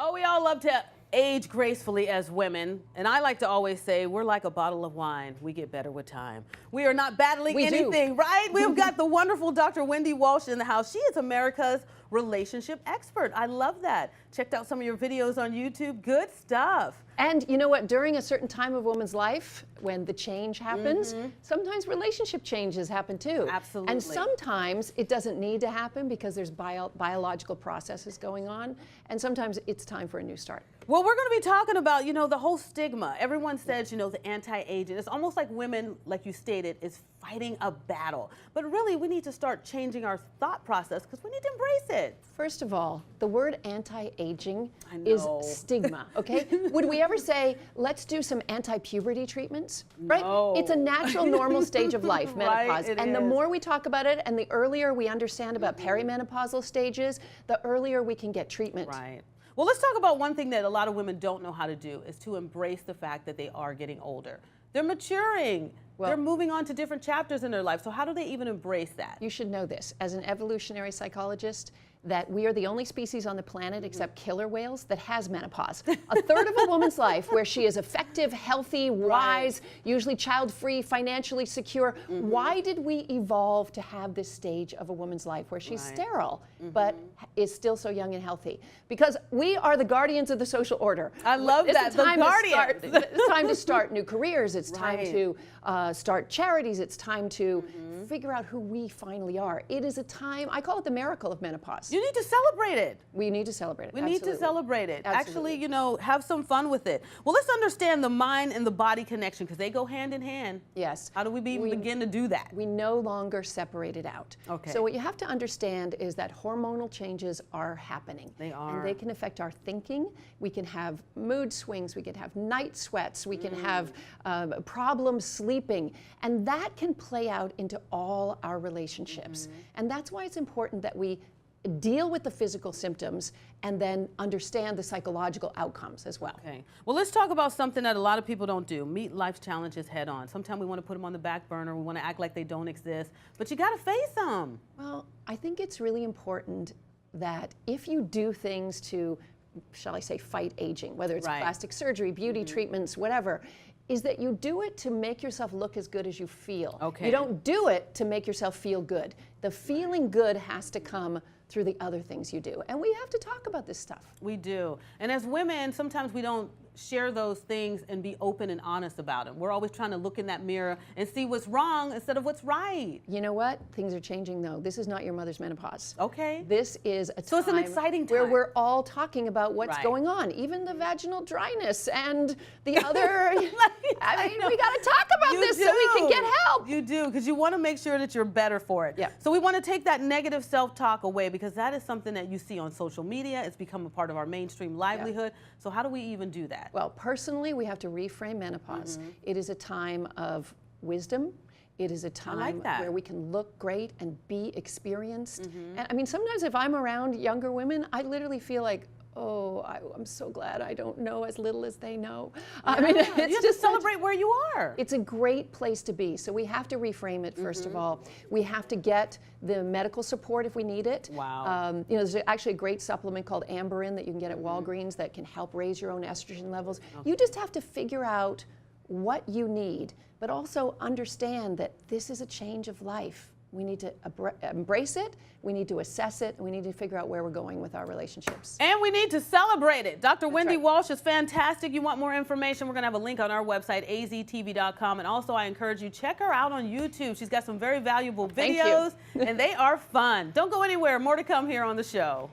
Oh, we all love to age gracefully as women. And I like to always say we're like a bottle of wine. We get better with time. We are not battling anything, right? We've got the wonderful Dr. Wendy Walsh in the house. She is America's relationship expert. I love that. Checked out some of your videos on YouTube. Good stuff. And you know what? During a certain time of a woman's life, when the change happens, sometimes relationship changes happen too. Absolutely. And sometimes it doesn't need to happen because there's biological processes going on. And sometimes it's time for a new start. Well, we're going to be talking about, the whole stigma. Everyone says, the anti-aging. It's almost like women, like you stated, is fighting a battle. But really, we need to start changing our thought process because we need to embrace it. First of all, the word anti-aging is stigma, okay? Would we ever say, let's do some anti-puberty treatments? Right? No. It's a natural, normal stage of life, menopause. Right, and the more we talk about it and the earlier we understand about perimenopausal stages, the earlier we can get treatment. Right. Well, let's talk about one thing that a lot of women don't know how to do is to embrace the fact that they are getting older. They're maturing. They're moving on to different chapters in their life. So how do they even embrace that? You should know this. As an evolutionary psychologist, that we are the only species on the planet, except killer whales, that has menopause. A third of a woman's life where she is effective, healthy, wise, usually child-free, financially secure. Why did we evolve to have this stage of a woman's life where she's sterile, but is still so young and healthy? Because we are the guardians of the social order. I love that, the guardians. It's time to start new careers. It's time to start charities. It's time to figure out who we finally are. It is a time, I call it the miracle of menopause. You need to celebrate it. We need to celebrate it. We need to celebrate it. Absolutely. Actually, have some fun with it. Well, let's understand the mind and the body connection because they go hand in hand. Yes. How do we begin to do that? We no longer separate it out. Okay. So what you have to understand is that hormonal changes are happening. They are. And they can affect our thinking. We can have mood swings. We can have night sweats. We can have problems sleeping. And that can play out into all our relationships. And that's why it's important that we deal with the physical symptoms and then understand the psychological outcomes as well. Okay. Well, let's talk about something that a lot of people don't do. Meet life's challenges head on. Sometimes we want to put them on the back burner. We want to act like they don't exist. But you got to face them. Well, I think it's really important that if you do things to, shall I say, fight aging, whether it's plastic surgery, beauty treatments, whatever, is that you do it to make yourself look as good as you feel. Okay. You don't do it to make yourself feel good. The feeling good has to come through the other things you do. And we have to talk about this stuff. We do. And as women, sometimes we don't share those things and be open and honest about them. We're always trying to look in that mirror and see what's wrong instead of what's right. You know what? Things are changing though. This is not your mother's menopause. Okay. This is a time, so it's an exciting time where we're all talking about what's going on, even the vaginal dryness and the other. I mean, we got to talk about this so we can get help. You do, because you want to make sure that you're better for it. Yeah. So we want to take that negative self-talk away because that is something that you see on social media. It's become a part of our mainstream livelihood. So how do we even do that? Well, personally, we have to reframe menopause. It is a time of wisdom. It is a time where we can look great and be experienced. And I mean, sometimes if I'm around younger women, I literally feel like, oh, I'm so glad I don't know as little as they know. I mean, it's you have just to celebrate where you are. It's a great place to be. So we have to reframe it, first of all. We have to get the medical support if we need it. Wow. There's actually a great supplement called Amberin that you can get at Walgreens that can help raise your own estrogen levels. You just have to figure out what you need, but also understand that this is a change of life. We need to embrace it, we need to assess it, and we need to figure out where we're going with our relationships. And we need to celebrate it. Dr. Wendy Walsh is fantastic. You want more information, we're going to have a link on our website, aztv.com. And also, I encourage you, check her out on YouTube. She's got some very valuable videos, and they are fun. Don't go anywhere. More to come here on the show.